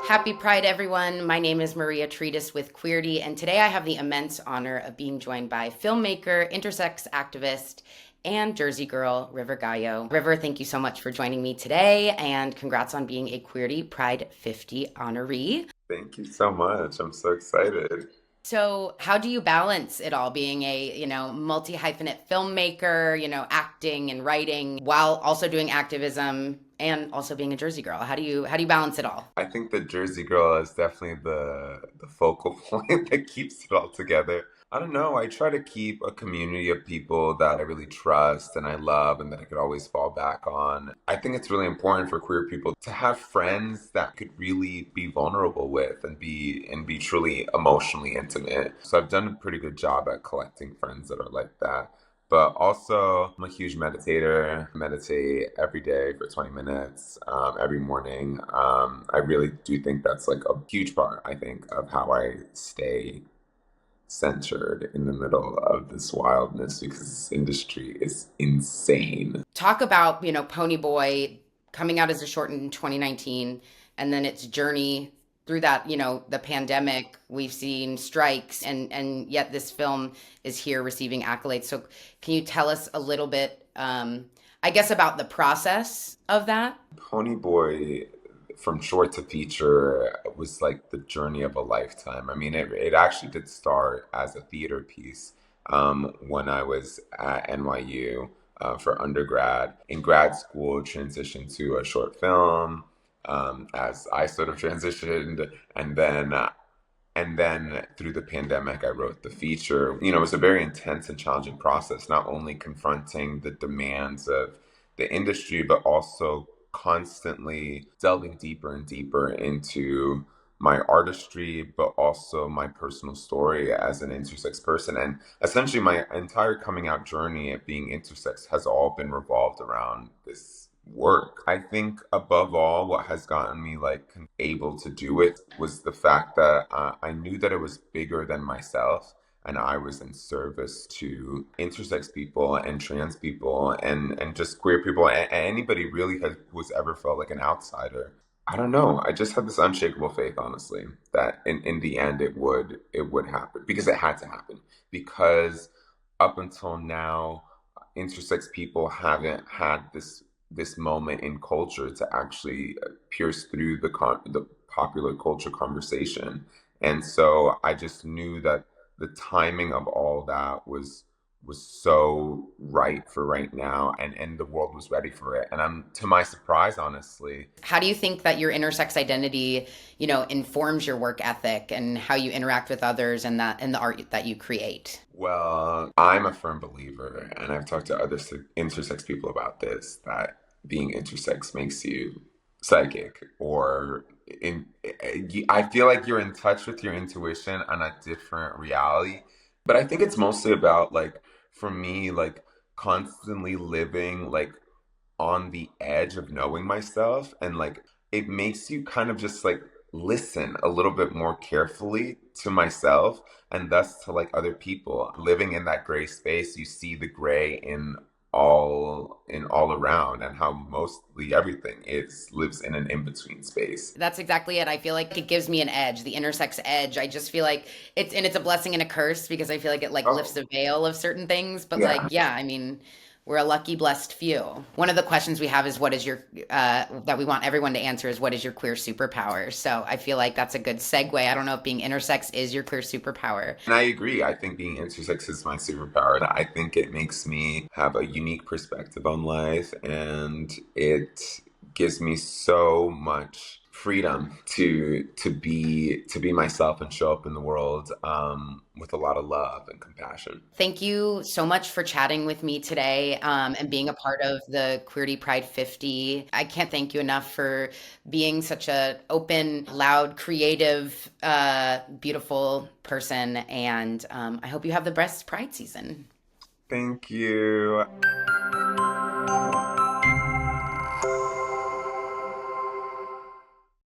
Happy Pride, everyone. My name is Maria Treatise with Queerty, and today I have the immense honor of being joined by filmmaker, intersex activist, and Jersey girl, River Gallo. River, thank you so much for joining me today, and congrats on being a Queerty Pride 50 honoree. Thank you so much. I'm so excited. So, how do you balance it all, being a, multi-hyphenate filmmaker, acting and writing, while also doing activism and also being a Jersey girl? How do you balance it all? I think the Jersey Girl is definitely the focal point that keeps it all together. I don't know. I try to keep a community of people that I really trust and I love and that I could always fall back on. I think it's really important for queer people to have friends that could really be vulnerable with and be truly emotionally intimate. So I've done a pretty good job at collecting friends that are like that. But also, I'm a huge meditator. I meditate every day for 20 minutes, every morning. I really do think that's like a huge part, I think, of how I stay centered in the middle of this wildness because this industry is insane. Talk about, Ponyboi coming out as a short in 2019 and then its journey through that, the pandemic. We've seen strikes and yet this film is here receiving accolades. So can you tell us a little bit, I guess, about the process of that? Ponyboy, from short to feature, was like the journey of a lifetime. I mean, it actually did start as a theater piece when I was at NYU for undergrad. In grad school, transitioned to a short film as I sort of transitioned, and then through the pandemic, I wrote the feature. You know, it was a very intense and challenging process, not only confronting the demands of the industry, but also constantly delving deeper and deeper into my artistry, but also my personal story as an intersex person. And essentially, my entire coming out journey of being intersex has all been revolved around this work. I think above all, what has gotten me like able to do it was the fact that I knew that it was bigger than myself. And I was in service to intersex people and trans people and just queer people and anybody really was ever felt like an outsider. I don't know. I just had this unshakable faith, honestly, that in the end it would happen because it had to happen. Because up until now, intersex people haven't had this moment in culture to actually pierce through the popular culture conversation. And so I just knew that the timing of all that was so right for right now, and the world was ready for it. And I'm, to my surprise, honestly. How do you think that your intersex identity, informs your work ethic and how you interact with others and the art that you create? Well, I'm a firm believer, and I've talked to other intersex people about this, that being intersex makes you psychic or in I feel like you're in touch with your intuition on a different reality. But I think it's mostly about like, for me, like constantly living like on the edge of knowing myself, and like it makes you kind of just like listen a little bit more carefully to myself and thus to like other people. Living in that gray space, you see the gray in all around, and how mostly everything is lives in an in-between space. That's exactly it. I feel like it gives me an edge, the intersex edge. I just feel like it's a blessing and a curse because I feel like it like lifts Oh, the veil of certain things. But like, yeah. yeah, I mean, we're a lucky, blessed few. One of the questions we have is what is your that we want everyone to answer is what is your queer superpower? So I feel like that's a good segue. I don't know if being intersex is your queer superpower. And I agree. I think being intersex is my superpower. I think it makes me have a unique perspective on life, and it gives me so much freedom to be myself and show up in the world with a lot of love and compassion. Thank you so much for chatting with me today, and being a part of the Queerty Pride 50. I can't thank you enough for being such a open, loud, creative, beautiful person. And I hope you have the best Pride season. Thank you.